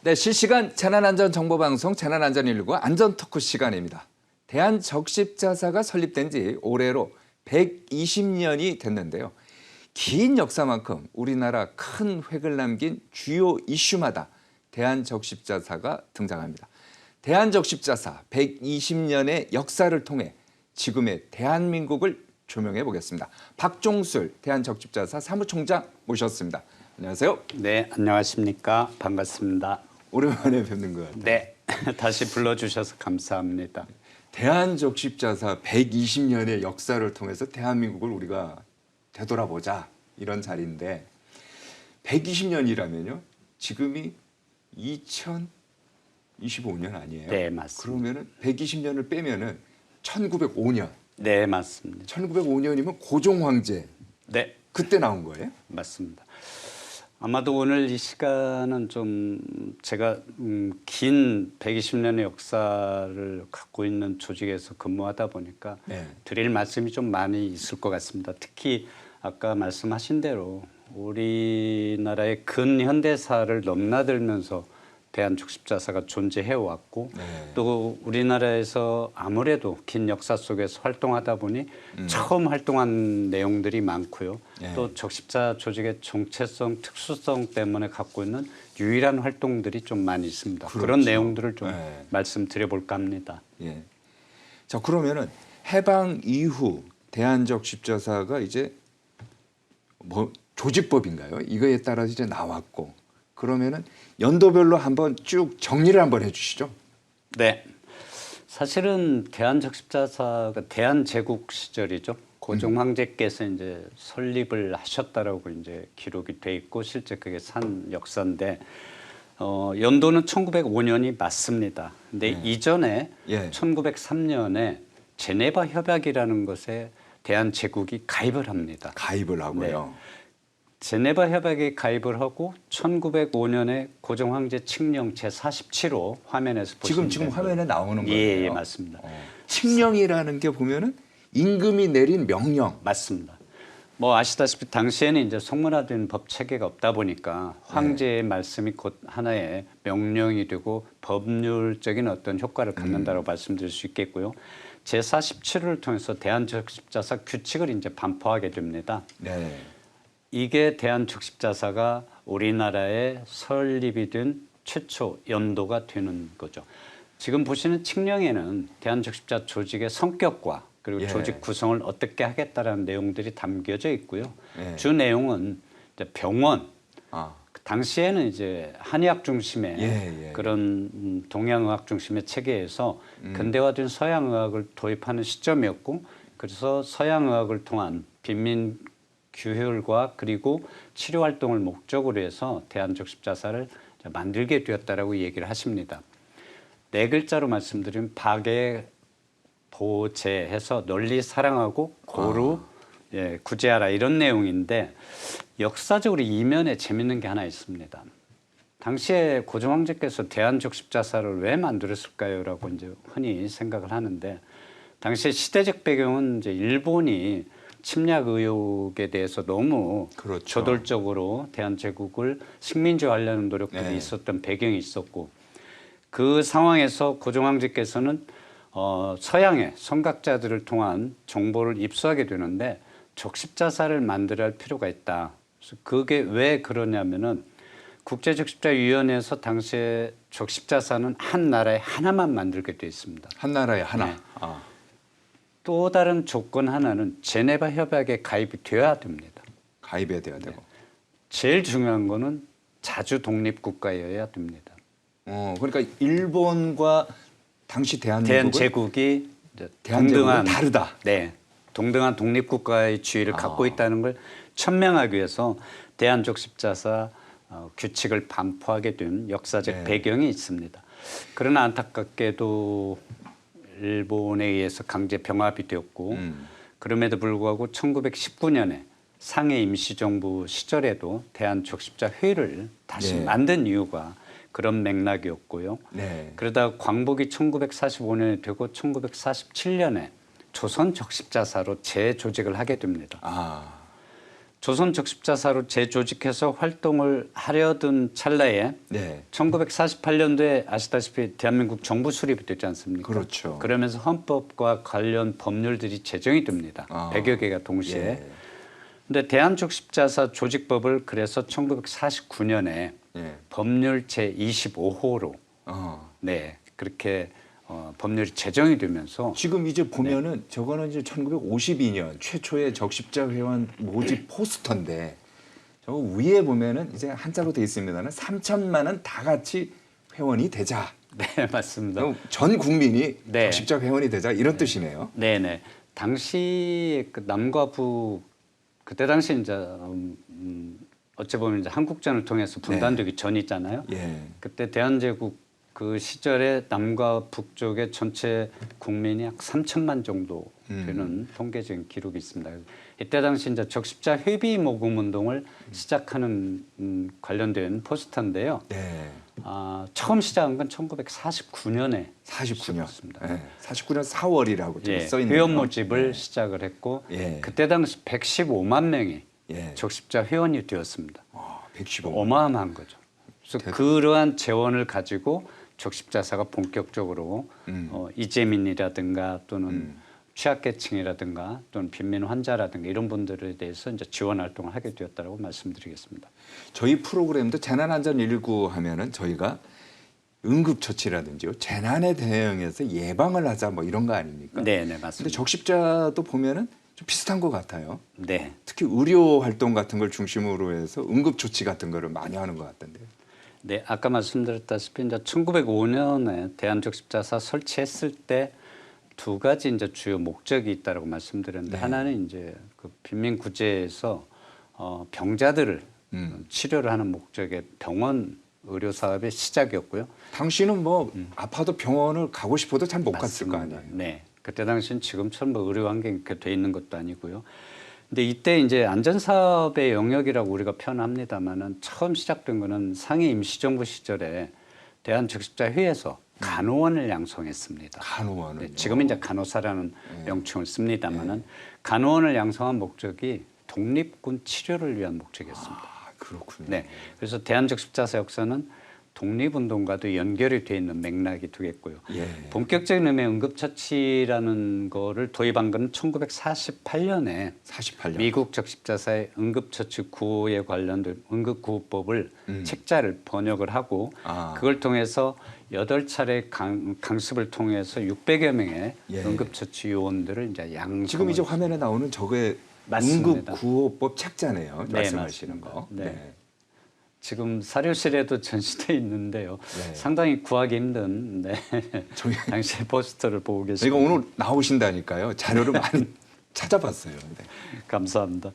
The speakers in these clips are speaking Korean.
네, 실시간 재난안전정보방송 재난안전119 안전토크 시간입니다. 대한적십자사가 설립된 지 올해로 120년이 됐는데요. 긴 역사만큼 우리나라 큰 획을 남긴 주요 이슈마다 대한적십자사가 등장합니다. 대한적십자사 120년의 역사를 통해 지금의 대한민국을 조명해 보겠습니다. 박종술 대한적십자사 사무총장 모셨습니다. 안녕하세요. 네, 안녕하십니까. 반갑습니다. 오랜만에 뵙는 것 같아요. 네, 다시 불러주셔서 감사합니다. 대한적십자사 120년의 역사를 통해서 대한민국을 우리가 되돌아보자 이런 자리인데 120년이라면요. 지금이 2025년 아니에요? 네, 맞습니다. 그러면은 120년을 빼면은 1905년. 네, 맞습니다. 1905년이면 고종 황제. 네, 그때 나온 거예요? 맞습니다. 아마도 오늘 이 시간은 좀 제가 긴 120년의 역사를 갖고 있는 조직에서 근무하다 보니까 네. 드릴 말씀이 좀 많이 있을 것 같습니다. 특히 아까 말씀하신 대로 우리나라의 근현대사를 넘나들면서 대한적십자사가 존재해 왔고 네. 또 우리나라에서 아무래도 긴 역사 속에서 활동하다 보니 처음 활동한 내용들이 많고요. 네. 또 적십자 조직의 정체성, 특수성 때문에 갖고 있는 유일한 활동들이 좀 많이 있습니다. 그렇죠. 그런 내용들을 좀 네. 말씀드려 볼까 합니다. 예. 자, 그러면은 해방 이후 대한적십자사가 이제 뭐 조직법인가요? 이거에 따라서 이제 나왔고 그러면은 연도별로 한번 쭉 정리를 한번 해주시죠. 네, 사실은 대한적십자사가 대한제국 시절이죠. 고종 황제께서 이제 설립을 하셨다라고 이제 기록이 돼 있고 실제 그게 산 역사인데 연도는 1905년이 맞습니다. 근데 네. 이전에 예. 1903년에 제네바 협약이라는 것에 대한제국이 가입을 합니다. 가입을 하고요. 제네바 협약에 가입을 하고 1905년에 고종 황제 칙령 제47호 화면에서 보시면 지금 화면에 나오는 거예요. 예, 맞습니다. 칙령이라는 게 보면은 임금이 내린 명령. 맞습니다. 뭐 아시다시피 당시에는 이제 성문화된 법 체계가 없다 보니까 황제의 말씀이 곧 하나의 명령이 되고 법률적인 어떤 효과를 갖는다고 말씀드릴 수 있겠고요. 제47호를 통해서 대한적십자사 규칙을 이제 반포하게 됩니다. 네. 이게 대한적십자사가 우리나라에 설립이 된 최초 연도가 되는 거죠. 지금 보시는 칙령에는 대한적십자 조직의 성격과 그리고 예. 조직 구성을 어떻게 하겠다라는 내용들이 담겨져 있고요. 예. 주 내용은 이제 병원, 아. 당시에는 이제 한의학 중심의 예. 그런 동양의학 중심의 체계에서 근대화된 서양의학을 도입하는 시점이었고 그래서 서양의학을 통한 빈민 규율과 그리고 치료 활동을 목적으로 해서 대한적십자사를 만들게 되었다라고 얘기를 하십니다. 네 글자로 말씀드리면 박애 보제해서 널리 사랑하고 고루 구제하라 이런 내용인데 역사적으로 이면에 재밌는 게 하나 있습니다. 당시에 고종 황제께서 대한적십자사를 왜 만들었을까요?라고 이제 흔히 생각을 하는데 당시에 시대적 배경은 이제 일본이 침략 의혹에 대해서 너무 그렇죠. 저돌적으로 대한제국을 식민지화하려는 노력들이 있었던 배경이 있었고 그 상황에서 고종 황제께서는 서양의 선각자들을 통한 정보를 입수하게 되는데 적십자사를 만들어야 할 필요가 있다. 그래서 그게 왜 그러냐면은 국제적십자위원회에서 당시에 적십자사는 한 나라에 하나만 만들게 돼 있습니다. 한 나라에 하나. 네. 아. 또 다른 조건 하나는 제네바 협약에 가입이 되어야 됩니다. 가입해야 돼야 되고. 제일 중요한 거는 자주 독립국가여야 됩니다. 그러니까 일본과 당시 대한제국이 대한제국은 동등한 다르다. 네, 동등한 독립국가의 지위를 갖고 있다는 걸 천명하기 위해서 대한적십자사 규칙을 반포하게 된 역사적 배경이 있습니다. 그러나 안타깝게도 일본에 의해서 강제 병합이 되었고 그럼에도 불구하고 1919년에 상해 임시정부 시절에도 대한적십자회를 다시 만든 이유가 그런 맥락이었고요. 그러다 광복이 1945년에 되고 1947년에 조선적십자사로 재조직을 하게 됩니다. 조선 적십자사로 재조직해서 활동을 하려던 찰나에 네. 1948년도에 아시다시피 대한민국 정부 수립이 됐지 않습니까? 그렇죠. 그러면서 헌법과 관련 법률들이 제정이 됩니다. 아. 100여 개가 동시에. 예. 근데 대한적십자사 조직법을 그래서 1949년에 예. 법률 제25호로 네, 그렇게 법률이 제정이 되면서 지금 이제 보면은 저거는 이제 1952년 최초의 적십자 회원 모집 포스터인데 저 위에 보면은 이제 한자로 돼 있습니다는 3천만 원 다 같이 회원이 되자. 네, 맞습니다. 그럼 전 국민이 네. 적십자 회원이 되자 이런 뜻이네요. 네, 네. 당시 그 남과 북 그때 당시 이제 어찌 보면 이제 한국전을 통해서 분단되기 전이잖아요. 예. 그때 대한제국 그 시절에 남과 북쪽의 전체 국민이 약 3천만 정도 되는 통계적인 기록이 있습니다. 이때 당시 이제 적십자 회비 모금 운동을 시작하는 관련된 포스터인데요. 네. 처음 시작한 건 1949년에 49년. 시작했습니다. 예. 49년 4월이라고 예, 써 있네요. 회원 모집을 시작을 했고 예. 그때 당시 115만 명이 예. 적십자 회원이 되었습니다. 115. 어마어마한 거죠. 그래서 그러한 재원을 가지고 적십자사가 본격적으로 이재민이라든가 또는 취약계층이라든가 또는 빈민 환자라든가 이런 분들에 대해서 이제 지원 활동을 하게 되었다고 말씀드리겠습니다. 저희 프로그램도 재난안전119 하면은 저희가 응급처치라든지요 재난에 대응해서 예방을 하자 뭐 이런 거 아닙니까? 네, 네, 근데 맞습니다. 적십자도 보면은 좀 비슷한 것 같아요. 네. 특히 의료 활동 같은 걸 중심으로 해서 응급조치 같은 거를 많이 하는 것 같던데요. 네, 아까 말씀드렸다시피 이제 1905년에 대한적십자사 설치했을 때 두 가지 이제 주요 목적이 있다라고 말씀드렸는데 네. 하나는 이제 그 빈민 구제에서 병자들을 치료를 하는 목적의 병원 의료 사업의 시작이었고요. 당신은 뭐 아파도 병원을 가고 싶어도 잘 못 갔을 거 맞습니다. 아니에요. 네, 그때 당시는 지금처럼 뭐 의료 환경이 이렇게 돼 있는 것도 아니고요. 근데 이때 이제 안전사업의 영역이라고 우리가 표현합니다만은 처음 시작된 거는 상해 임시정부 시절에 대한적십자회에서 간호원을 양성했습니다. 간호원을. 네, 지금 이제 간호사라는 명칭을 씁니다만은 간호원을 양성한 목적이 독립군 치료를 위한 목적이었습니다. 그렇군요. 네, 그래서 대한적십자사 역사는 독립운동과도 연결이 돼 있는 맥락이 되겠고요. 예. 본격적인 의미의 응급처치라는 거를 도입한 건 1948년에 48년. 미국 적십자사의 응급처치 구호에 관련된 응급구호법을 책자를 번역을 하고 그걸 통해서 8차례 강습을 통해서 600여 명의 예. 응급처치 요원들을 이제 양성. 지금 이제 화면에 나오는 저게 맞습니다. 응급구호법 책자네요. 네, 말씀하시는 맞습니다. 거. 네. 지금 사료실에도 전시돼 있는데요. 네. 상당히 구하기 힘든 저희 당시의 포스터를 보고 저희가 계십니다. 오늘 나오신다니까요. 자료를 많이 찾아봤어요. 네. 감사합니다.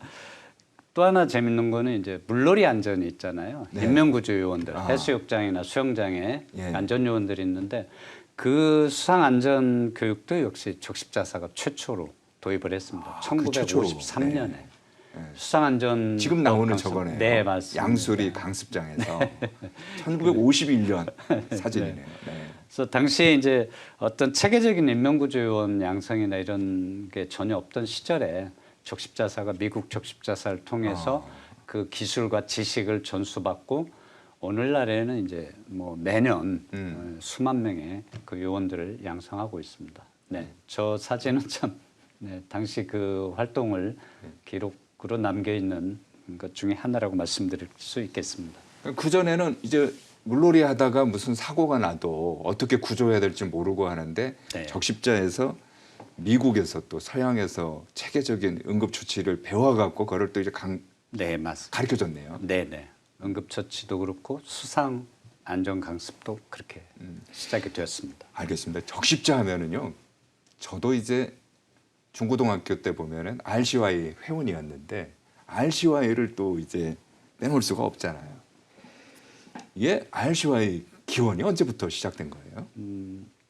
또 하나 재밌는 거는 이제 물놀이 안전이 있잖아요. 네. 인명구조 요원들, 아. 해수욕장이나 수영장에 예. 안전 요원들이 있는데 그 수상 안전 교육도 역시 적십자사가 최초로 도입을 했습니다. 그 최초로. 1953년에 네. 수상 안전 지금 나오는 저거네요. 네, 맞습니다. 양수리 강습장에서 1951년 사진이네요. 네. 그래서 당시에 이제 어떤 체계적인 인명구조 요원 양성이나 이런 게 전혀 없던 시절에 적십자사가 미국 적십자사를 통해서 그 기술과 지식을 전수받고 오늘날에는 이제 뭐 매년 수만 명의 그 요원들을 양성하고 있습니다. 네, 저 사진은 참 네, 당시 그 활동을 기록으로 남겨 있는 것 중에 하나라고 말씀드릴 수 있겠습니다. 그 전에는 이제 물놀이 하다가 무슨 사고가 나도 어떻게 구조해야 될지 모르고 하는데 네. 적십자에서 미국에서 또 서양에서 체계적인 응급 조치를 배워갖고 그걸 또 이제 네, 맞습니다. 가르쳐줬네요. 네, 네. 응급처치도 그렇고 수상 안전 강습도 그렇게 시작이 되었습니다. 알겠습니다. 적십자 하면은요. 저도 이제 중고등학교 때 보면은 RCY 회원이었는데 RCY를 또 이제 빼놓을 수가 없잖아요. 이게 RCY 기원이 언제부터 시작된 거예요?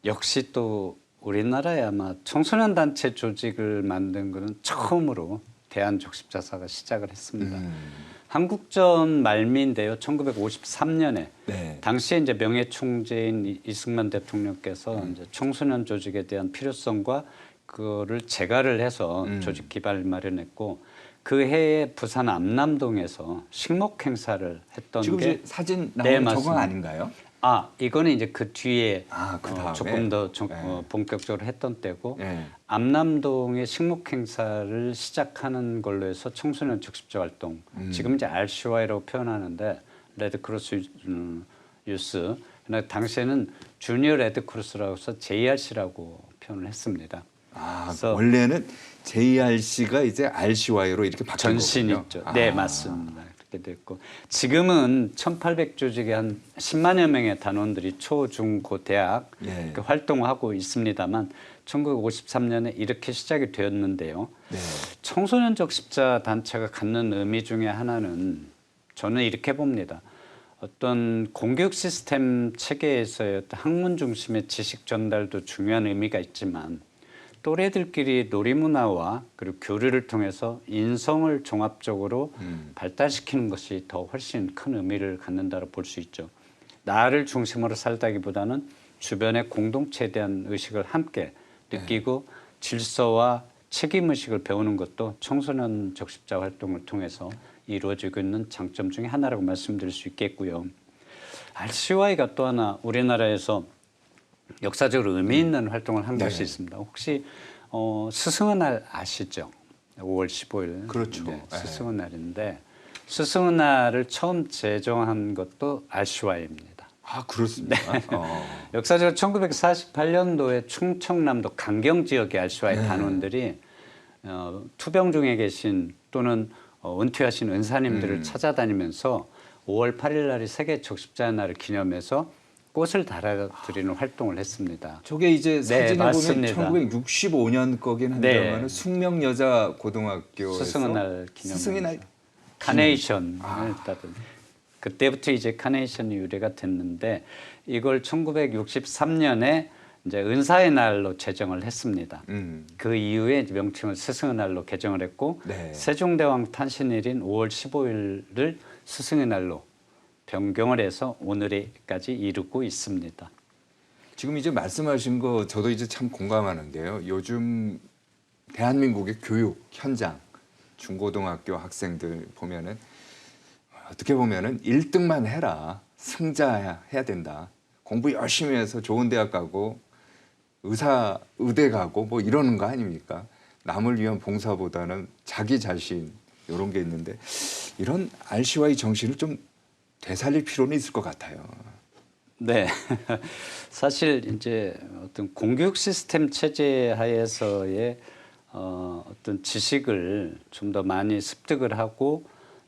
역시 또 우리나라에 아마 청소년 단체 조직을 만든 거는 처음으로 대한적십자사가 시작을 했습니다. 한국전 말미인데요. 1953년에 네. 당시에 이제 명예총재인 이승만 대통령께서 이제 청소년 조직에 대한 필요성과 그거를 재가를 해서 조직 기반을 마련했고 그 해에 부산 암남동에서 식목 행사를 했던 지금 게 이제 사진 네, 나오는 저건 맞습니다. 아닌가요? 이거는 이제 그 뒤에 그 다음에? 조금 더 네. 본격적으로 했던 때고 네. 암남동의 식목 행사를 시작하는 걸로 해서 청소년 적십자 활동 지금 이제 RCY라고 표현하는데 레드크로스 유스 그러나 당시에는 주니어 레드크로스라고 해서 JRC라고 표현을 했습니다. 그래서 원래는 JRC가 이제 RCY로 이렇게 바뀐 전신이 거군요. 있죠. 네, 맞습니다. 그렇게 됐고 지금은 1,800조직의 한 10만여 명의 단원들이 초, 중, 고, 대학 예. 이렇게 활동하고 있습니다만 1953년에 이렇게 시작이 되었는데요. 네. 청소년적 십자 단체가 갖는 의미 중에 하나는 저는 이렇게 봅니다. 어떤 공교육 시스템 체계에서의 어떤 학문 중심의 지식 전달도 중요한 의미가 있지만 또래들끼리 놀이문화와 그리고 교류를 통해서 인성을 종합적으로 발달시키는 것이 더 훨씬 큰 의미를 갖는다고 볼 수 있죠. 나를 중심으로 살다기보다는 주변의 공동체에 대한 의식을 함께 느끼고 질서와 책임의식을 배우는 것도 청소년 적십자 활동을 통해서 이루어지고 있는 장점 중에 하나라고 말씀드릴 수 있겠고요. RCY가 또 하나 우리나라에서 역사적으로 의미 있는 활동을 한 것이 있습니다. 혹시 스승의 날 아시죠? 5월 15일. 그렇죠. 네, 스승의 날인데 스승의 날을 처음 제정한 것도 RCY입니다. 그렇습니다. 역사적으로 1948년도에 충청남도 강경 지역의 RCY 단원들이 투병 중에 계신 또는 은퇴하신 은사님들을 찾아다니면서 5월 8일 날이 세계 적십자 날을 기념해서 꽃을 달아드리는 활동을 했습니다. 저게 이제 사진에 맞습니다. 보면 1965년 거긴 한데만은 숙명여자고등학교에서 스승의 날 기념. 스승의 날 카네이션을 따든 그때부터 이제 카네이션이 유래가 됐는데 이걸 1963년에 이제 은사의 날로 제정을 했습니다. 그 이후에 이제 명칭을 스승의 날로 개정을 했고 세종대왕 탄신일인 5월 15일을 스승의 날로 변경을 해서 오늘까지 이루고 있습니다. 지금 이제 말씀하신 거 저도 이제 참 공감하는 게요. 요즘 대한민국의 교육 현장 중고등학교 학생들 보면은 어떻게 보면은 1등만 해라. 승자해야 된다. 공부 열심히 해서 좋은 대학 가고 의대 가고 뭐 이러는 거 아닙니까? 남을 위한 봉사보다는 자기 자신 이런 게 있는데 이런 RCY 정신을 좀 되살릴 필요는 있을 것 같아요. 네, 사실 이제 어떤 공교육 시스템 체제 하에서의 어떤 지식을 좀 더 많이 습득을 하고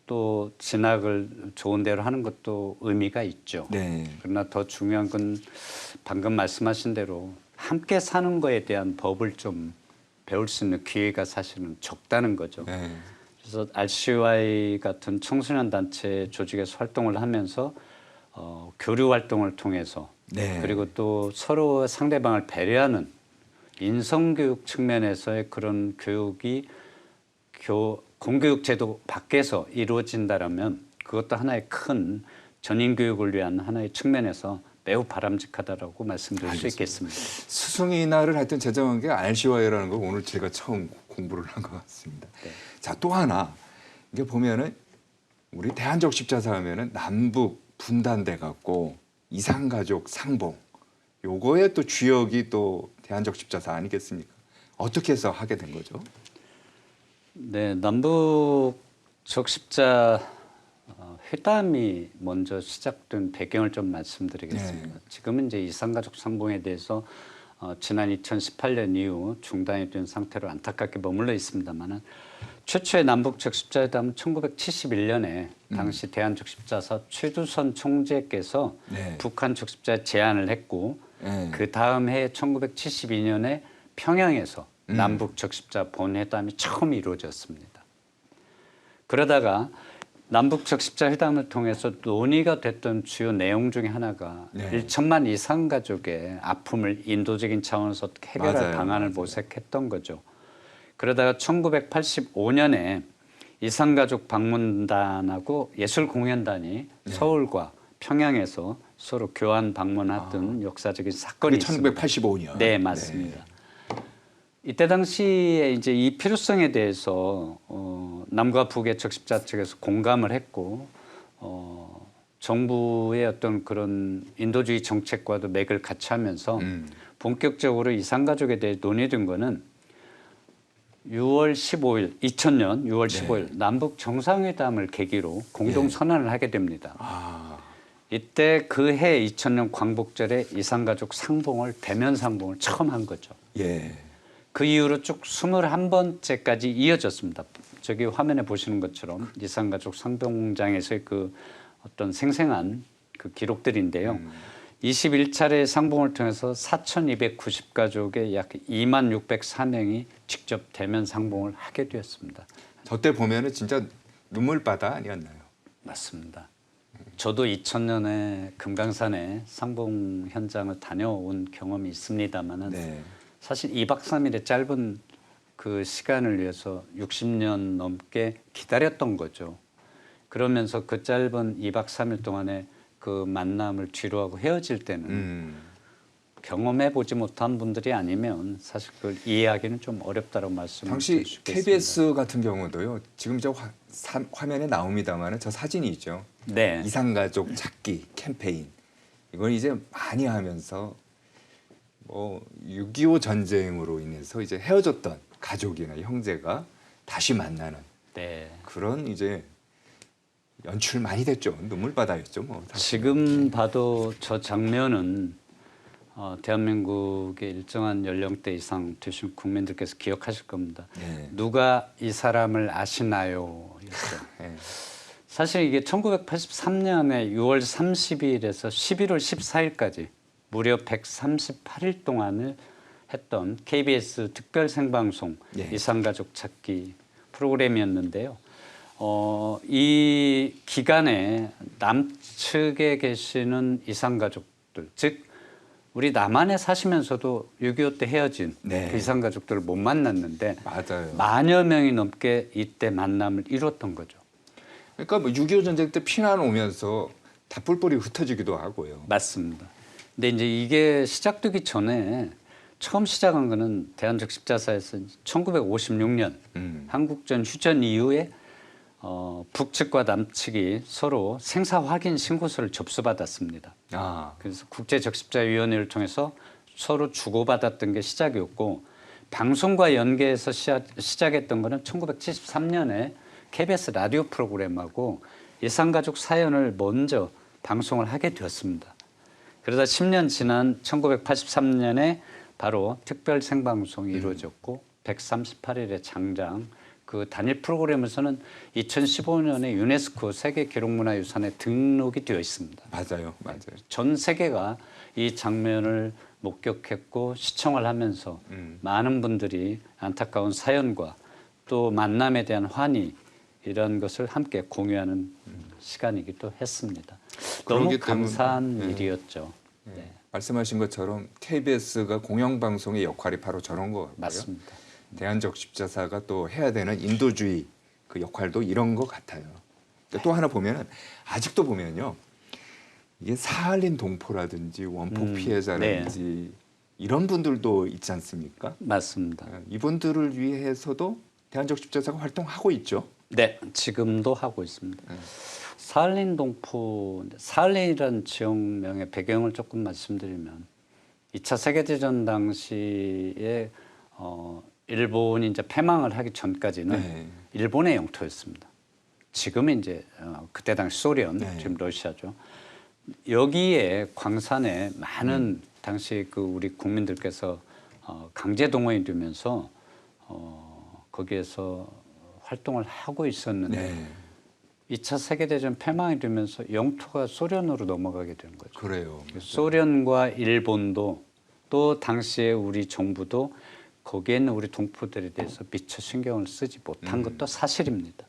또 진학을 좋은 대로 하는 것도 의미가 있죠. 네. 그러나 더 중요한 건 방금 말씀하신 대로 함께 사는 거에 대한 법을 좀 배울 수 있는 기회가 사실은 적다는 거죠. 네. 그래서 RCY 같은 청소년 단체 조직에서 활동을 하면서 교류 활동을 통해서 그리고 또 서로 상대방을 배려하는 인성교육 측면에서의 그런 교육이 공교육 제도 밖에서 이루어진다라면 그것도 하나의 큰 전인교육을 위한 하나의 측면에서 매우 바람직하다라고 말씀드릴 수 있겠습니다. 스승의 날을 하여튼 제정한 게 RCY라는 거 오늘 제가 처음 공부를 한 것 같습니다. 자, 또 하나 이게 보면은 우리 대한적 십자사 하면은 남북 분단돼 갖고 이산가족 상봉 요거에 또 주역이 또 대한적 십자사 아니겠습니까? 어떻게 해서 하게 된 거죠? 네, 남북 적십자 회담이 먼저 시작된 배경을 좀 말씀드리겠습니다. 지금은 이제 이산가족 상봉에 대해서 지난 2018년 이후 중단이 된 상태로 안타깝게 머물러 있습니다만은 최초의 남북 적십자회담은 1971년에 당시 대한적십자사 최두선 총재께서 북한 적십자 제안을 했고 그 다음 해 1972년에 평양에서 남북 적십자 본회담이 처음 이루어졌습니다. 그러다가 남북 적십자 회담을 통해서 논의가 됐던 주요 내용 중에 하나가 1천만 이상 가족의 아픔을 인도적인 차원에서 해결할 방안을 모색했던 거죠. 그러다가 1985년에 이산가족 방문단하고 예술공연단이 서울과 평양에서 서로 교환 방문했던 역사적인 사건이 있습니다. 1985년. 네, 맞습니다. 이때 당시에 이제 이 필요성에 대해서 남과 북의 적십자 측에서 공감을 했고 정부의 어떤 그런 인도주의 정책과도 맥을 같이 하면서 본격적으로 이산가족에 대해 논의된 거는 6월 15일, 2000년 6월 15일 남북 정상회담을 계기로 공동 선언을 하게 됩니다. 이때 그 해 2000년 광복절에 이산가족 상봉을 대면 상봉을 처음 한 거죠. 예. 그 이후로 쭉 21번째까지 이어졌습니다. 저기 화면에 보시는 것처럼 이산가족 상봉장에서의 그 어떤 생생한 그 기록들인데요. 21차례 상봉을 통해서 4,290가족의 약 2604명이 직접 대면 상봉을 하게 되었습니다. 저 때 보면은 진짜 눈물바다 아니었나요? 맞습니다. 저도 2000년에 금강산에 상봉 현장을 다녀온 경험이 있습니다만은 네. 사실 2박 3일의 짧은 그 시간을 위해서 60년 넘게 기다렸던 거죠. 그러면서 그 짧은 2박 3일 동안에 그 만남을 뒤로하고 헤어질 때는 경험해 보지 못한 분들이 아니면 사실 그걸 이해하기는 좀 어렵다고 말씀을 당시 드릴 수 있겠습니다. KBS 같은 경우도요. 지금 저 화면에 나옵니다만은 저 사진이 있죠. 네. 이산가족 찾기 캠페인 이걸 이제 많이 하면서 뭐 6.25 전쟁으로 인해서 이제 헤어졌던 가족이나 형제가 다시 만나는 네. 그런 이제 연출 많이 됐죠. 눈물바다였죠. 뭐 사실. 지금 봐도 저 장면은 대한민국의 일정한 연령대 이상 되신 국민들께서 기억하실 겁니다. 네. 누가 이 사람을 아시나요? 였죠. 네. 사실 이게 1983년에 6월 30일에서 11월 14일까지 무려 138일 동안을 했던 KBS 특별 생방송 네. 이산가족 찾기 프로그램이었는데요. 이 기간에 남측에 계시는 이산가족들, 즉 우리 남한에 사시면서도 6.25 때 헤어진 네. 그 이산가족들을 못 만났는데 맞아요. 만여 명이 넘게 이때 만남을 이뤘던 거죠. 그러니까 뭐 6.25 전쟁 때 피난 오면서 다 뿔뿔이 흩어지기도 하고요. 맞습니다. 근데 이제 이게 시작되기 전에 처음 시작한 거는 대한적 십자사에서 1956년 한국전 휴전 이후에 북측과 남측이 서로 생사 확인 신고서를 접수받았습니다. 그래서 국제적십자위원회를 통해서 서로 주고받았던 게 시작이었고 방송과 연계해서 시작했던 거는 1973년에 KBS 라디오 프로그램하고 이산가족 사연을 먼저 방송을 하게 되었습니다. 그러다 10년 지난 1983년에 바로 특별 생방송이 이루어졌고 138일의 장장 그 단일 프로그램에서는 2015년에 유네스코 세계 기록문화유산에 등록이 되어 있습니다. 맞아요. 전 세계가 이 장면을 목격했고 시청을 하면서 많은 분들이 안타까운 사연과 또 만남에 대한 환희 이런 것을 함께 공유하는 시간이기도 했습니다. 너무 감사한 일이었죠. 네. 말씀하신 것처럼 KBS가 공영방송의 역할이 바로 저런 거 같고요. 맞습니다. 대한적 십자사가 또 해야 되는 인도주의 그 역할도 이런 것 같아요. 그러니까 또 하나 보면은 아직도 보면요. 이게 사할린 동포라든지 원폭 피해자라든지 이런 분들도 있지 않습니까? 맞습니다. 이분들을 위해서도 대한적 십자사가 활동하고 있죠. 네, 지금도 하고 있습니다. 사할린 동포, 사할린이라는 지역명의 배경을 조금 말씀드리면 2차 세계대전 당시에 일본이 이제 패망을 하기 전까지는 일본의 영토였습니다. 지금은 이제 그때 당시 소련, 지금 러시아죠. 여기에 광산에 많은 당시 그 우리 국민들께서 강제 동원이 되면서 거기에서 활동을 하고 있었는데 2차 세계대전 패망이 되면서 영토가 소련으로 넘어가게 된 거죠. 그래요. 소련과 일본도 또 당시에 우리 정부도 거기에 있는 우리 동포들에 대해서 미처 신경을 쓰지 못한 것도 사실입니다.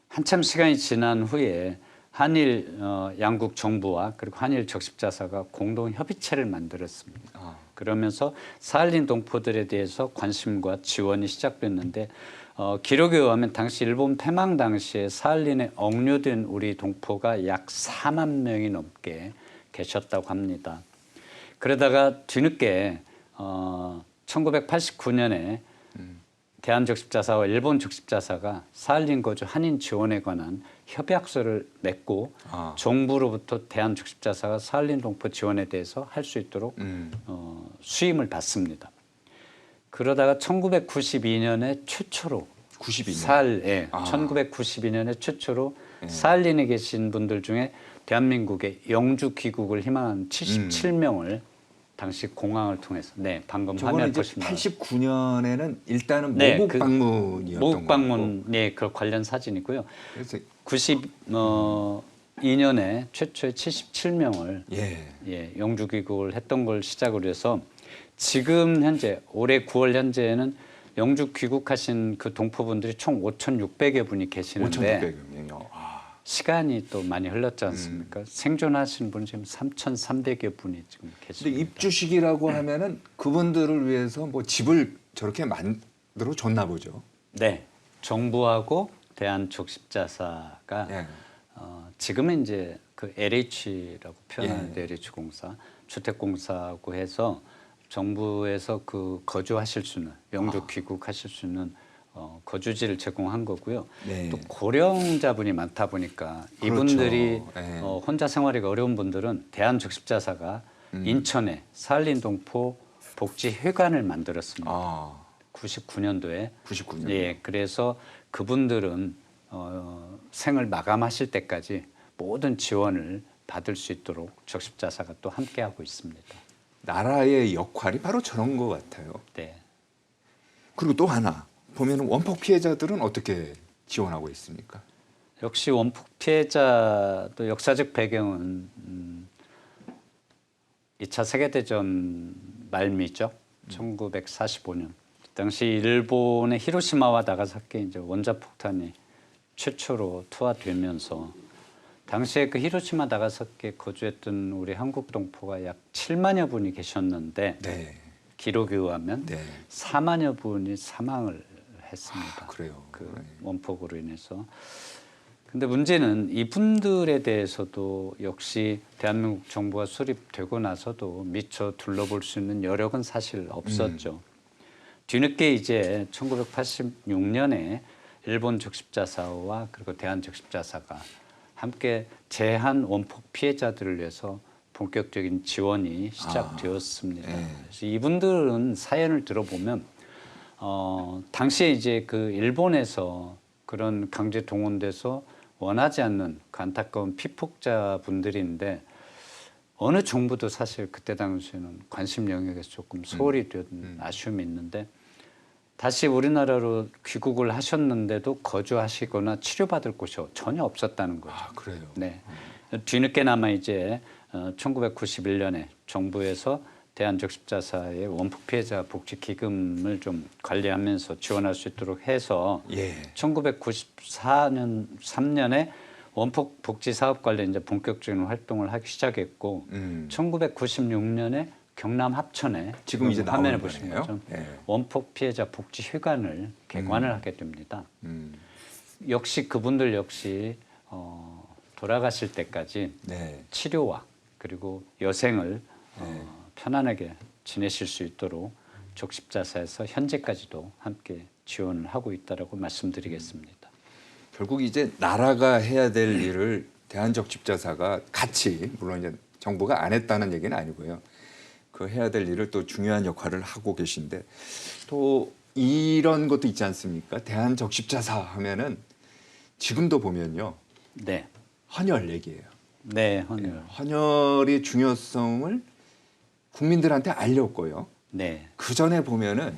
한참 시간이 지난 후에 한일 양국 정부와 그리고 한일 적십자사가 공동 협의체를 만들었습니다. 그러면서 사할린 동포들에 대해서 관심과 지원이 시작됐는데 기록에 의하면 당시 일본 패망 당시에 사할린에 억류된 우리 동포가 약 4만 명이 넘게 계셨다고 합니다. 그러다가 뒤늦게 1989년에 대한적십자사와 일본 적십자사가 사할린 거주 한인 지원에 관한 협약서를 맺고 정부로부터 대한적십자사가 사할린 동포 지원에 대해서 할 수 있도록 수임을 받습니다. 그러다가 1992년에 최초로 92년. 1992년에 최초로 사할린에 계신 분들 중에 대한민국의 영주 귀국을 희망한 77명을 당시 공항을 통해서 방금 화면 이제 보시면 89년에는 일단은 네, 모국 방문이었던 모국 방문 거고. 그 관련 사진이고요. 그래서 92년에 최초의 77명을 영주 귀국을 했던 걸 시작으로 해서 지금 현재 올해 9월 현재에는 영주 귀국하신 그 동포분들이 총 5,600여 분이 계시는데 5,600명이요. 시간이 또 많이 흘렀지 않습니까? 생존하신 분이 지금 3,300여 분이 지금 근데 계십니다. 입주 시기라고 하면은 그분들을 위해서 뭐 집을 저렇게 만들어 줬나 보죠. 네, 정부하고 대한적십자사가 지금은 이제 그 LH라고 표현하는 LH공사, 주택공사하고 해서 정부에서 그 거주하실 수 있는 영주 귀국하실 수 있는 거주지를 제공한 거고요. 또 고령자분이 많다 보니까 이분들이 혼자 생활하기 어려운 분들은 대한적십자사가 인천에 사할린 동포 복지회관을 만들었습니다. 99년도에. 99년. 예, 그래서 그분들은 생을 마감하실 때까지 모든 지원을 받을 수 있도록 적십자사가 또 함께하고 있습니다. 나라의 역할이 바로 저런 것 같아요. 네. 그리고 또 하나 보면은 원폭 피해자들은 어떻게 지원하고 있습니까? 역시 원폭 피해자도 역사적 배경은 2차 세계대전 말미죠. 1945년. 그 당시 일본의 히로시마와 나가사키 이제 원자폭탄이 최초로 투하되면서 당시에 그 히로시마 나가사키에 거주했던 우리 한국 동포가 약 7만여 분이 계셨는데 기록에 의하면 4만여 분이 사망을 했습니다. 그래요. 그 원폭으로 인해서. 근데 문제는 이분들에 대해서도 역시 대한민국 정부가 수립되고 나서도 미처 둘러볼 수 있는 여력은 사실 없었죠. 뒤늦게 이제 1986년에 일본 적십자사와 그리고 대한적십자사가 함께 재한 원폭 피해자들을 위해서 본격적인 지원이 시작되었습니다. 그래서 이분들은 사연을 들어보면 당시에 이제 그 일본에서 그런 강제 동원돼서 원하지 않는 그 안타까운 피폭자 분들인데 어느 정부도 사실 그때 당시에는 관심 영역에서 조금 소홀히 된 아쉬움이 있는데 다시 우리나라로 귀국을 하셨는데도 거주하시거나 치료받을 곳이 전혀 없었다는 거죠. 그래요. 네. 뒤늦게나마 이제 1991년에 정부에서 대한적십자사의 원폭 피해자 복지 기금을 좀 관리하면서 지원할 수 있도록 해서 1994년 3년에 원폭 복지 사업 관련 이제 본격적인 활동을 하기 시작했고 1996년에 경남 합천에 지금 이제 화면에 나오는 보시는 거네요. 것처럼 원폭 피해자 복지 회관을 개관을 하게 됩니다. 역시 그분들 역시 돌아가실 때까지 치료와 그리고 여생을 편안하게 지내실 수 있도록 적십자사에서 현재까지도 함께 지원을 하고 있다라고 말씀드리겠습니다. 결국 이제 나라가 해야 될 일을 대한적십자사가 같이 물론 이제 정부가 안 했다는 얘기는 아니고요. 그 해야 될 일을 또 중요한 역할을 하고 계신데 또 이런 것도 있지 않습니까? 대한적십자사 하면은 지금도 보면요. 헌혈 얘기예요. 네, 헌혈. 헌혈의 중요성을 국민들한테 알렸고요. 그 전에 보면은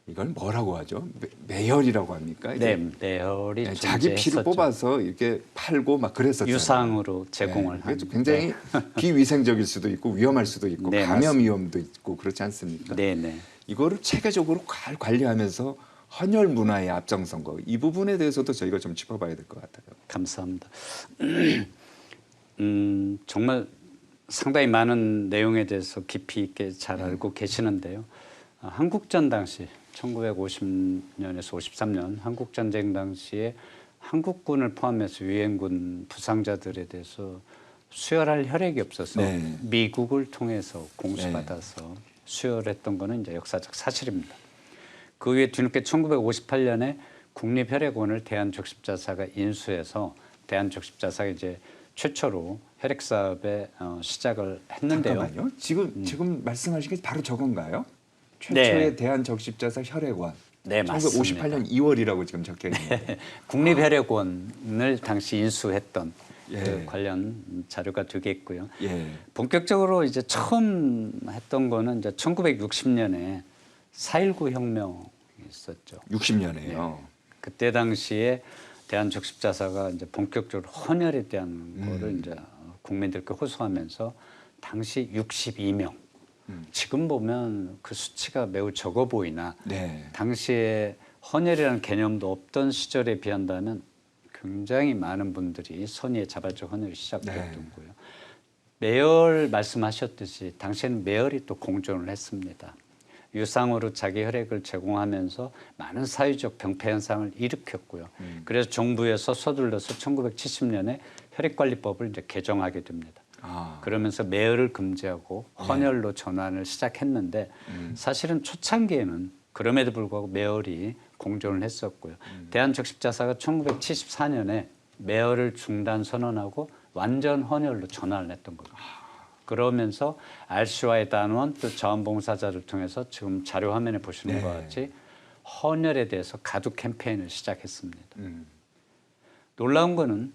이걸 뭐라고 하죠? 매혈이라고 합니까? 매혈이 자기 피를 뽑아서 이렇게 팔고 막 그랬었잖아요. 유상으로 제공을 하는. 굉장히 비위생적일 수도 있고 위험할 수도 있고 감염 맞습니다. 위험도 있고 그렇지 않습니까? 네. 이거를 체계적으로 잘 관리하면서 헌혈 문화의 앞장선 거 이 부분에 대해서도 저희가 좀 짚어봐야 될 것 같아요. 감사합니다. 정말 상당히 많은 내용에 대해서 깊이 있게 잘 알고 계시는데요. 한국전 당시 1950년에서 53년 한국전쟁 당시에 한국군을 포함해서 유엔군 부상자들에 대해서 수혈할 혈액이 없어서 미국을 통해서 공수받아서 수혈했던 거는 이제 역사적 사실입니다. 그 후에 뒤늦게 1958년에 국립혈액원을 대한적십자사가 인수해서 대한적십자사가 이제 최초로 혈액 사업에 시작을 했는데요. 잠깐만요. 지금 말씀하신 게 바로 저건가요? 네. 최초의 대한적십자사 혈액원. 네, 1958년 2월이라고 지금 적혀 있는데. 국립혈액원을 당시 인수했던 예. 그 관련 자료가 두 개 있고요. 예. 본격적으로 이제 처음 했던 거는 이제 1960년에 4.19 혁명이 있었죠. 60년에요. 그때 당시에 대한적십자사가 이제 본격적으로 헌혈에 대한 거를 이제 국민들께 호소하면서 당시 62명. 지금 보면 그 수치가 매우 적어 보이나 네. 당시에 헌혈이라는 개념도 없던 시절에 비한다면 굉장히 많은 분들이 선의의 자발적 헌혈이 시작됐던 네. 거예요. 매열 말씀하셨듯이 당시에는 매열이 또 공존을 했습니다. 유상으로 자기 혈액을 제공하면서 많은 사회적 병폐 현상을 일으켰고요. 그래서 정부에서 서둘러서 1970년에 혈액관리법을 이제 개정하게 됩니다. 그러면서 매열을 금지하고 헌혈로 전환을 시작했는데 사실은 초창기에는 그럼에도 불구하고 매열이 공존을 했었고요. 대한적십자사가 1974년에 매열을 중단 선언하고 완전 헌혈로 전환을 했던 거죠. 그러면서 RC와의 단원 또 자원봉사자를 통해서 지금 자료 화면에 보시는 것 같이 헌혈에 대해서 가두 캠페인을 시작했습니다. 놀라운 거는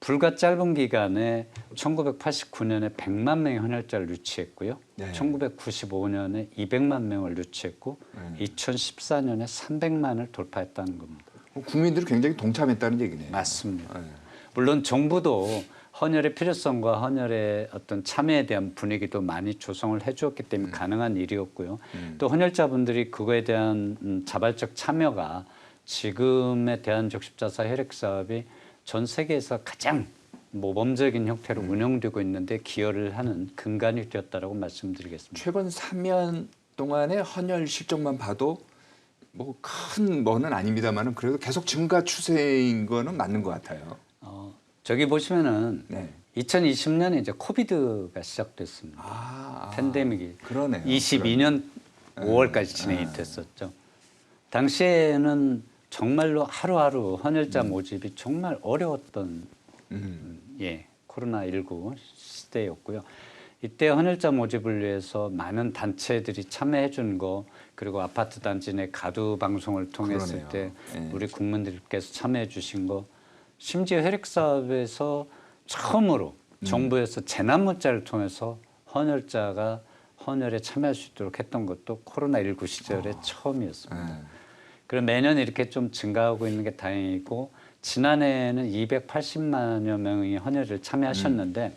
불과 짧은 기간에 1989년에 100만 명의 헌혈자를 유치했고요. 네. 1995년에 200만 명을 유치했고 2014년에 300만을 돌파했다는 겁니다. 국민들이 굉장히 동참했다는 얘기네요. 맞습니다. 네. 물론 정부도 헌혈의 필요성과 헌혈의 어떤 참여에 대한 분위기도 많이 조성을 해주었기 때문에 가능한 일이었고요. 또 헌혈자분들이 그거에 대한 자발적 참여가 지금의 대한적십자사 혈액 사업이 전 세계에서 가장 모범적인 형태로 운영되고 있는데 기여를 하는 근간이 되었다라고 말씀드리겠습니다. 최근 3년 동안의 헌혈 실적만 봐도 뭐 큰 뭐는 아닙니다만은 그래도 계속 증가 추세인 거는 맞는 것 같아요. 저기 보시면은 네. 2020년에 이제 코비드가 시작됐습니다. 팬데믹이 그러네요. 22년 5월까지 진행이 됐었죠. 당시에는 정말로 하루하루 헌혈자 모집이 정말 어려웠던 코로나19 시대였고요. 이때 헌혈자 모집을 위해서 많은 단체들이 참여해 준 거 그리고 아파트 단지 내 가두 방송을 통했을 그러네요. 때 우리 국민들께서 참여해 주신 거 심지어 혈액 사업에서 처음으로 정부에서 재난 문자를 통해서 헌혈자가 헌혈에 참여할 수 있도록 했던 것도 코로나19 시절의 처음이었습니다. 그럼 매년 이렇게 좀 증가하고 있는 게 다행이고 지난해에는 280만여 명이 헌혈을 참여하셨는데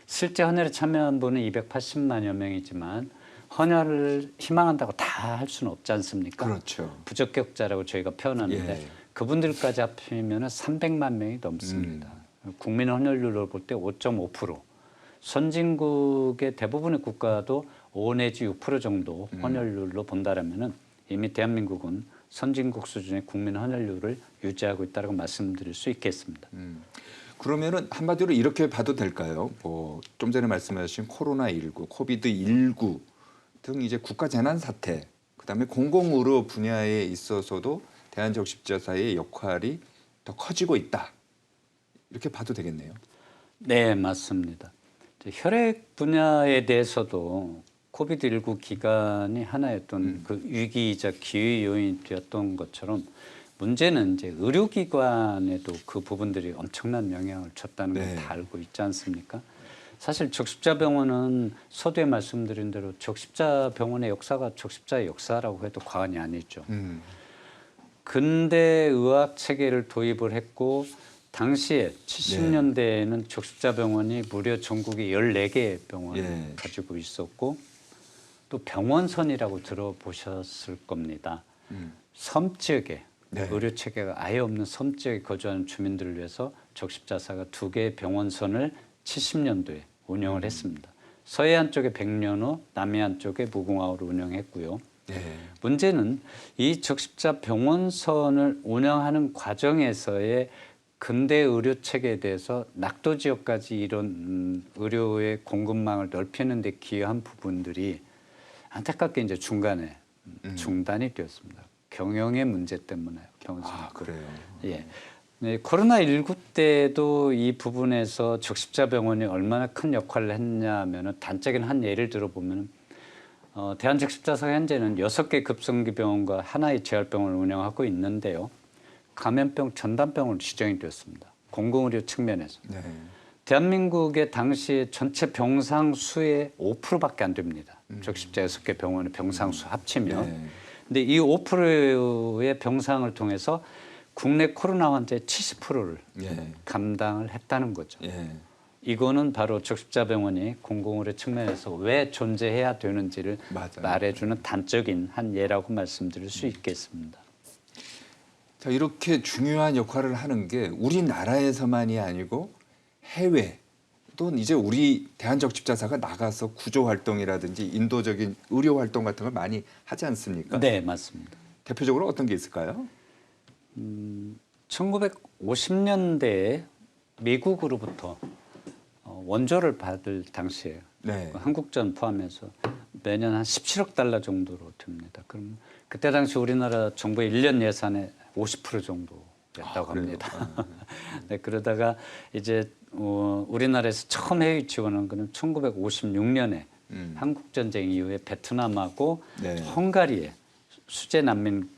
실제 헌혈에 참여한 분은 280만여 명이지만 헌혈을 희망한다고 다 할 수는 없지 않습니까? 그렇죠. 부적격자라고 저희가 표현하는데 예. 그분들까지 합치면 300만 명이 넘습니다. 국민 헌혈률로 볼 때 5.5%. 선진국의 대부분의 국가도 5 내지 6% 정도 헌혈률로 본다라면은 이미 대한민국은 선진국 수준의 국민 헌혈률을 유지하고 있다고 말씀드릴 수 있겠습니다. 그러면은 한마디로 이렇게 봐도 될까요? 뭐 좀 전에 말씀하신 코로나19, 코비드19 등 이제 국가 재난 사태, 그다음에 공공의료 분야에 있어서도 대한적십자사의 역할이 더 커지고 있다. 이렇게 봐도 되겠네요. 네, 맞습니다. 혈액 분야에 대해서도 코비드19 기간이 하나의 어떤 그 위기이자 기회 요인이 되었던 것처럼 문제는 이제 의료기관에도 그 부분들이 엄청난 영향을 줬다는 걸 다 알고 있지 않습니까? 사실 적십자병원은 서두에 말씀드린 대로 적십자병원의 역사가 적십자의 역사라고 해도 과언이 아니죠. 근대 의학 체계를 도입을 했고 당시에 70년대에는 적십자병원이 무려 전국에 14개의 병원을 가지고 있었고 또 병원선이라고 들어보셨을 겁니다. 섬 지역에 의료 체계가 아예 없는 섬 지역에 거주하는 주민들을 위해서 적십자사가 2개의 병원선을 70년도에 운영을 했습니다. 서해안 쪽에 백년호, 남해안 쪽에 무궁화호를 운영했고요. 문제는 이 적십자 병원선을 운영하는 과정에서의 근대 의료 체계에 대해서 낙도 지역까지 이런 의료의 공급망을 넓히는 데 기여한 부분들이 안타깝게 이제 중간에 중단이 되었습니다. 경영의 문제 때문에 병원 아, 그래요. 예. 네, 코로나19 때도 이 부분에서 적십자병원이 얼마나 큰 역할을 했냐면은 단적인 한 예를 들어보면 대한적십자사가 현재는 6개 급성기 병원과 하나의 재활병원을 운영하고 있는데요. 감염병 전담병원으로 지정이 되었습니다. 공공의료 측면에서. 네. 대한민국의 당시 전체 병상 수의 5%밖에 안 됩니다. 적십자 6개 병원의 병상 수 합치면. 네. 근데 이 5%의 병상을 통해서 국내 코로나 환자의 70%를 예. 감당을 했다는 거죠. 예. 이거는 바로 적십자병원이 공공의료 측면에서 왜 존재해야 되는지를 맞아요. 말해주는 단적인 한 예라고 말씀드릴 수 있겠습니다. 자, 이렇게 중요한 역할을 하는 게 우리나라에서만이 아니고 해외 또 이제 우리 대한적십자사가 나가서 구조 활동이라든지 인도적인 의료 활동 같은 걸 많이 하지 않습니까? 네, 맞습니다. 대표적으로 어떤 게 있을까요? 1950년대에 미국으로부터 원조를 받을 당시에 네. 한국전 포함해서 매년 한 17억 달러 정도로 됩니다. 그럼 그때 당시 우리나라 정부의 1년 예산의 50% 정도였다고 합니다. 네, 그러다가 이제 우리나라에서 처음 해외 지원한 거는 1956년에 한국 전쟁 이후에 베트남하고 네. 헝가리에 수재 난민을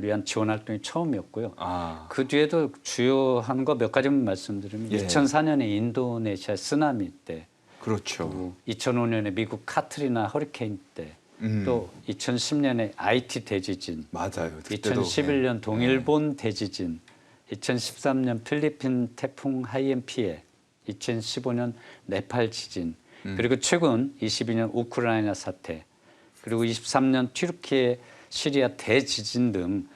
위한 지원 활동이 처음이었고요. 아. 그 뒤에도 주요한 거 몇 가지만 말씀드리면 예. 2004년에 인도네시아 쓰나미 때, 그렇죠. 2005년에 미국 카트리나 허리케인 때, 또 2010년에 아이티 대지진, 맞아요. 그때도 2011년 동일본 대지진, 2013년 필리핀 태풍 하이엔 피해, 2015년 네팔 지진, 그리고 최근 22년 우크라이나 사태, 그리고 23년 튀르키예 시리아 대지진 등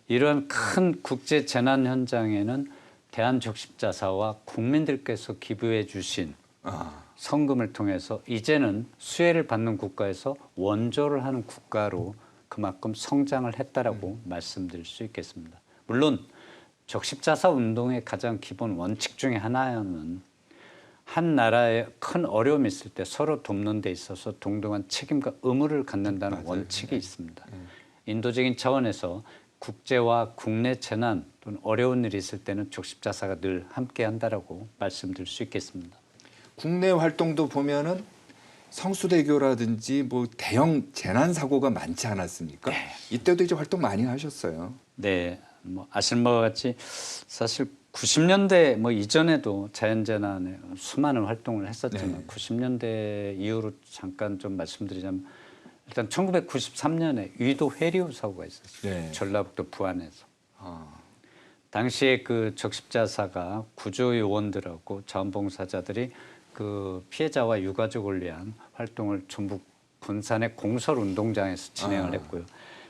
이런 큰 국제 재난 현장에는 대한적십자사와 국민들께서 기부해 주신 성금을 통해서 이제는 수혜를 받는 국가에서 원조를 하는 국가로 그만큼 성장을 했다라고 말씀드릴 수 있겠습니다. 물론 적십자사 운동의 가장 기본 원칙 중에 하나는 한 나라에 큰 어려움이 있을 때 서로 돕는 데 있어서 동등한 책임과 의무를 갖는다는 맞아요. 원칙이 있습니다. 인도적인 차원에서 국제와 국내 재난 또는 어려운 일이 있을 때는 적십자사가 늘 함께한다라고 말씀드릴 수 있겠습니다. 국내 활동도 보면은 성수대교라든지 뭐 대형 재난 사고가 많지 않았습니까? 네. 이때도 이제 활동 많이 하셨어요. 네, 뭐 아시는 바와 같이 사실 90년대 뭐 이전에도 자연재난에 수많은 활동을 했었지만 네. 90년대 이후로 잠깐 좀 말씀드리자면 일단 1993년에 위도 회리호 사고가 있었어요. 네. 전라북도 부안에서. 아. 당시에 그 적십자사가 구조요원들하고 자원봉사자들이 그 피해자와 유가족을 위한 활동을 전북 군산의 공설운동장에서 진행을 했고요.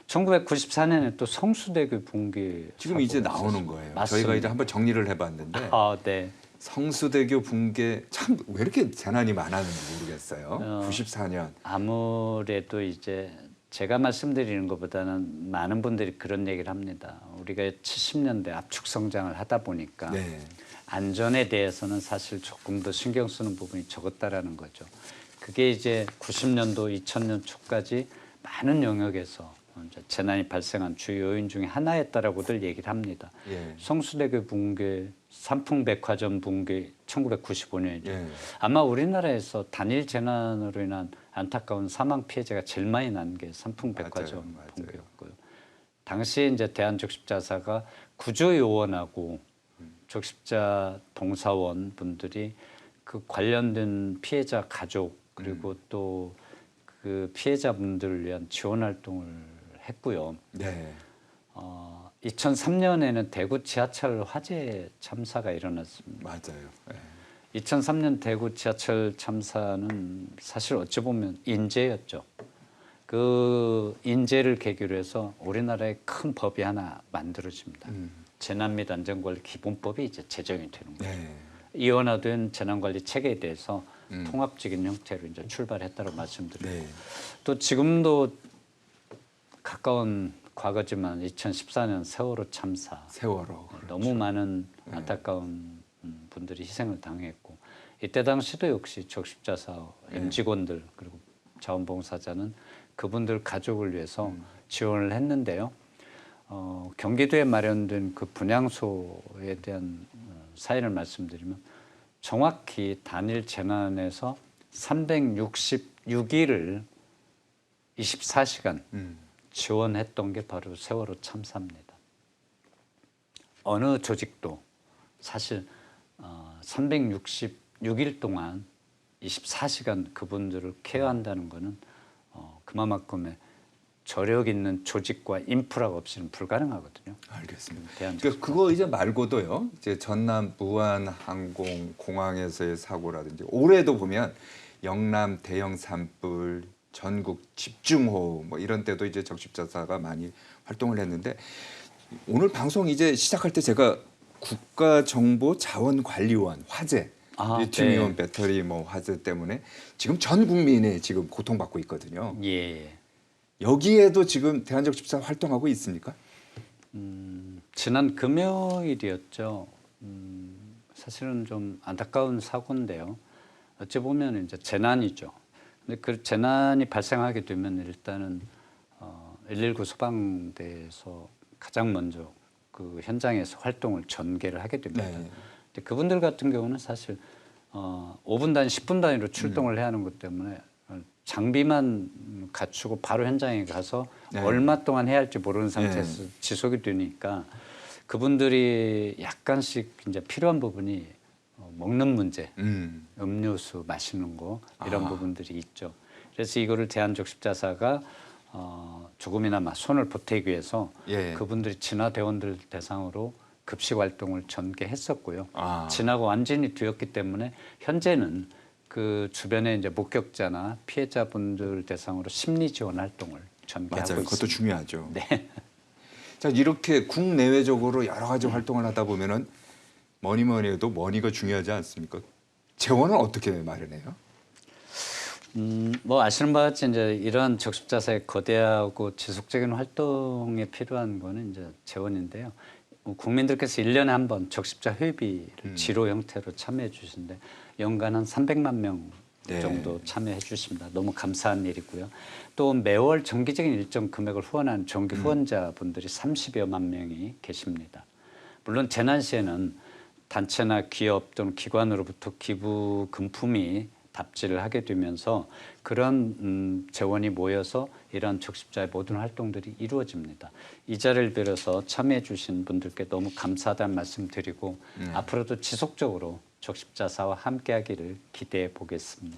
1994년에 또 성수대교 붕괴 지금 이제 사고가 나오는 있었습니다. 거예요. 맞습니다. 저희가 이제 한번 정리를 해봤는데 아, 네. 성수대교 붕괴 참 왜 이렇게 재난이 많았는지 모르겠어요. 94년. 아무래도 이제 제가 말씀드리는 것보다는 많은 분들이 그런 얘기를 합니다. 우리가 70년대 압축 성장을 하다 보니까 네. 안전에 대해서는 사실 조금 더 신경 쓰는 부분이 적었다라는 거죠. 그게 이제 90년도, 2000년 초까지 많은 영역에서 이제 재난이 발생한 주요 요인 중에 하나였다라고들 얘기를 합니다. 예. 성수대교 붕괴, 삼풍백화점 붕괴 1995년이죠. 예. 아마 우리나라에서 단일 재난으로 인한 안타까운 사망 피해자가 제일 많이 난 게 삼풍백화점 맞아요. 붕괴였고요. 당시에 이제 대한적십자사가 구조요원하고 적십자 봉사원 분들이 그 관련된 피해자 가족 그리고 또 그 피해자분들을 위한 지원 활동을 했고요. 네. 2003년에는 대구 지하철 화재 참사가 일어났습니다. 맞아요. 예. 2003년 대구 지하철 참사는 사실 어찌 보면 인재였죠. 그 인재를 계기로 해서 우리나라에 큰 법이 하나 만들어집니다. 재난 및 안전관리 기본법이 이제 제정이 되는 거예요. 네. 이원화된 재난관리 체계에 대해서 통합적인 형태로 이제 출발했다고 말씀드리고 네. 또 지금도 가까운 과거지만 2014년 세월호 참사 세월호. 너무 많은 안타까운 분들이 희생을 당했고 이때 당시도 역시 적십자사 임직원들 그리고 자원봉사자는 그분들 가족을 위해서 지원을 했는데요. 경기도에 마련된 그 분향소에 대한 사연을 말씀드리면 정확히 단일 재난에서 366일을 24시간 지원했던 게 바로 세월호 참사입니다. 어느 조직도 사실 366일 동안 24시간 그분들을 케어한다는 것은 그만큼의 저력 있는 조직과 인프라가 없이는 불가능하거든요. 알겠습니다. 대한 그러니까 그거 이제 말고도요. 이제 전남 무안 항공 공항에서의 사고라든지 올해도 보면 영남 대형 산불, 전국 집중호우 뭐 이런 때도 이제 적십자사가 많이 활동을 했는데 오늘 방송 이제 시작할 때 제가 국가정보자원관리원 화재 리튬이온 배터리 뭐 화재 때문에 지금 전 국민이 지금 고통받고 있거든요. 예. 여기에도 지금 대한적십자 활동하고 있습니까? 지난 금요일이었죠. 사실은 좀 안타까운 사고인데요. 어찌 보면 이제 재난이죠. 근데 그 재난이 발생하게 되면 일단은 119 소방대에서 가장 먼저 그 현장에서 활동을 전개를 하게 됩니다. 네. 근데 그분들 같은 경우는 사실 5분 단위, 10분 단위로 출동을 해야 하는 것 때문에 장비만 갖추고 바로 현장에 가서 네. 얼마 동안 해야 할지 모르는 상태에서 지속이 되니까 그분들이 약간씩 이제 필요한 부분이 먹는 문제, 음료수 마시는 거 이런 부분들이 있죠. 그래서 이거를 대한적십자사가 조금이나마 손을 보태기 위해서 그분들이 진화 대원들 대상으로 급식 활동을 전개했었고요. 진화가 완전히 되었기 때문에 현재는 그 주변에 이제 목격자나 피해자분들 대상으로 심리 지원 활동을 전개하고 맞아요. 있습니다. 그것도 중요하죠. 네. 자, 이렇게 국내외적으로 여러 가지 활동을 하다 보면은 뭐니 해도 머니가 중요하지 않습니까? 재원은 어떻게 마련해요? 뭐 아시는 바와 같이 이제 이러한 적십자사의 거대하고 지속적인 활동에 필요한 거는 이제 재원인데요. 국민들께서 1년에 한 번 적십자 회비를 지로 형태로 참여해 주시는데 연간 한 300만 명 정도 참여해 주십니다. 너무 감사한 일이고요. 또 매월 정기적인 일정 금액을 후원하는 정기 후원자분들이 30여만 명이 계십니다. 물론 재난 시에는 단체나 기업 또는 기관으로부터 기부 금품이 답지를 하게 되면서 그런 재원이 모여서 이러한 적십자의 모든 활동들이 이루어집니다. 이 자리를 빌어서 참여해 주신 분들께 너무 감사하다는 말씀 드리고 앞으로도 지속적으로 적십자사와 함께하기를 기대해 보겠습니다.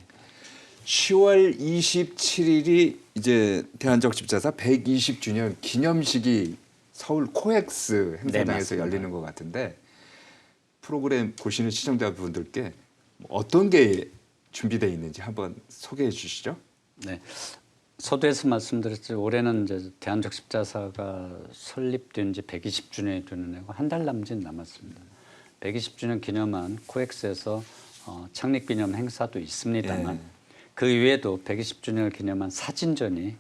10월 27일이 이제 대한적십자사 120주년 기념식이 서울 코엑스 행사장에서 열리는 것 같은데 프로그램 보시는 시청자분들께 어떤 게 준비되어 있는지 한번 소개해 주시죠. 네, 서두에서 말씀드렸죠. 올해는 이제 대한적십자사가 설립된 지 120주년이 되는 해고 한 달 남짓 남았습니다. 120주년 기념한 코엑스에서 창립기념 행사도 있습니다만 그 이외에도 120주년을 기념한 사진전이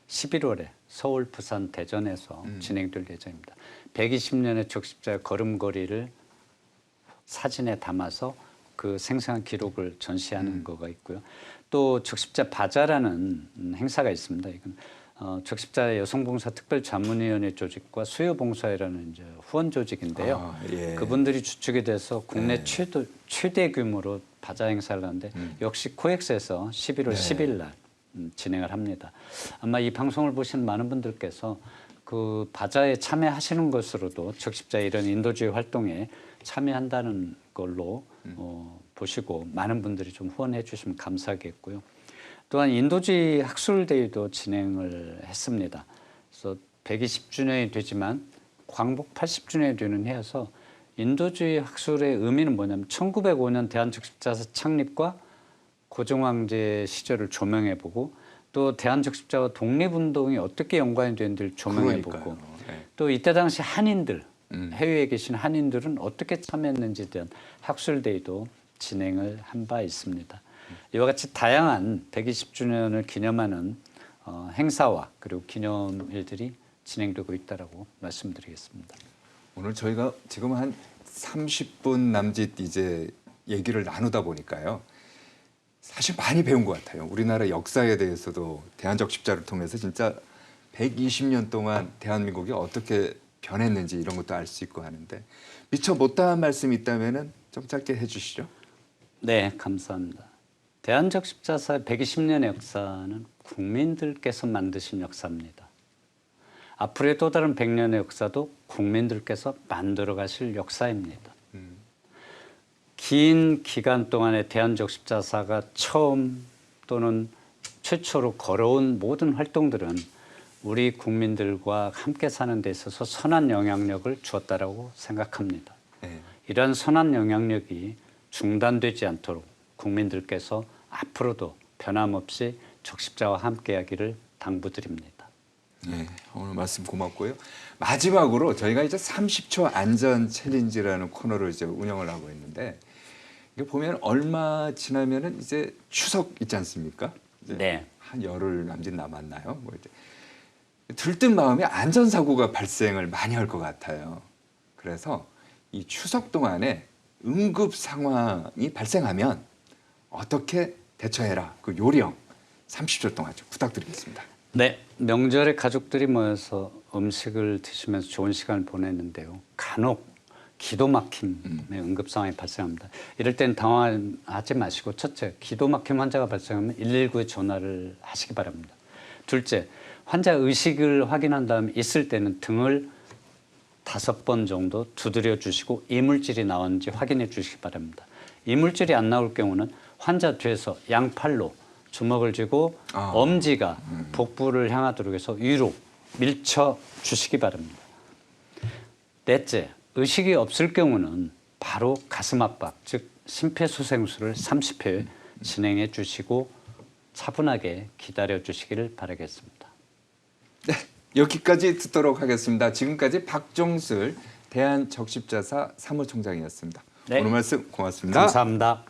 11월에 서울, 부산, 대전에서 진행될 예정입니다. 120년의 적십자의 걸음걸이를 사진에 담아서 그 생생한 기록을 전시하는 거가 있고요. 또 적십자 바자라는 행사가 있습니다. 이건 적십자 여성봉사 특별자문위원회 조직과 수요봉사회라는 이제 후원 조직인데요. 그분들이 주축이 돼서 국내 최대 규모로 바자 행사를 하는데 역시 코엑스에서 11월 10일 날 진행을 합니다. 아마 이 방송을 보시는 많은 분들께서 그 바자에 참여하시는 것으로도 적십자 이런 인도주의 활동에 참여한다는 걸로 보시고 많은 분들이 좀 후원해 주시면 감사하겠고요. 또한 인도주의 학술대회도 진행을 했습니다. 그래서 120주년이 되지만 광복 80주년이 되는 해여서 인도주의 학술의 의미는 뭐냐면 1905년 대한적십자사 창립과 고종황제 시절을 조명해보고 또 대한적십자와 독립운동이 어떻게 연관이 되는지를 조명해보고 또 이때 당시 한인들 해외에 계신 한인들은 어떻게 참여했는지에 대한 학술대회도 진행을 한 바 있습니다. 이와 같이 다양한 120주년을 기념하는 행사와 그리고 기념일들이 진행되고 있다라고 말씀드리겠습니다. 오늘 저희가 지금 한 30분 남짓 이제 얘기를 나누다 보니까요. 사실 많이 배운 것 같아요. 우리나라 역사에 대해서도 대한적십자를 통해서 진짜 120년 동안 대한민국이 어떻게 변했는지 이런 것도 알 수 있고 하는데 미처 못다한 말씀이 있다면은 좀 짧게 해주시죠. 네, 감사합니다. 대한적 십자사의 120년의 역사는 국민들께서 만드신 역사입니다. 앞으로의 또 다른 100년의 역사도 국민들께서 만들어 가실 역사입니다. 긴 기간 동안에 대한적 십자사가 처음 또는 최초로 걸어온 모든 활동들은 우리 국민들과 함께 사는 데 있어서 선한 영향력을 주었다라고 생각합니다. 네. 이러한 선한 영향력이 중단되지 않도록 국민들께서 앞으로도 변함없이 적십자와 함께하기를 당부드립니다. 네, 오늘 말씀 고맙고요. 마지막으로 저희가 이제 30초 안전 챌린지라는 코너를 이제 운영을 하고 있는데 이게 보면 얼마 지나면은 이제 추석 있지 않습니까? 이제 네. 한 열흘 남짓 남았나요? 뭐 이제 들뜬 마음에 안전사고가 발생을 많이 할 것 같아요. 그래서 이 추석 동안에 응급 상황이 발생하면 어떻게 대처해라. 그 요령 30초 동안 좀 부탁드리겠습니다. 네, 명절에 가족들이 모여서 음식을 드시면서 좋은 시간을 보냈는데요. 간혹 기도 막힘의 응급 상황이 발생합니다. 이럴 땐 당황하지 마시고 첫째, 기도 막힘 환자가 발생하면 119에 전화를 하시기 바랍니다. 둘째, 환자 의식을 확인한 다음에 있을 때는 등을 5번 정도 두드려 주시고 이물질이 나왔는지 확인해 주시기 바랍니다. 이물질이 안 나올 경우는 환자 뒤에서 양팔로 주먹을 쥐고 엄지가 복부를 향하도록 해서 위로 밀쳐 주시기 바랍니다. 넷째, 의식이 없을 경우는 바로 가슴 압박, 즉 심폐소생술을 30회 진행해 주시고 차분하게 기다려 주시기를 바라겠습니다. 네, 여기까지 듣도록 하겠습니다. 지금까지 박종슬 대한적십자사 사무총장이었습니다. 네. 오늘 말씀 고맙습니다. 감사합니다.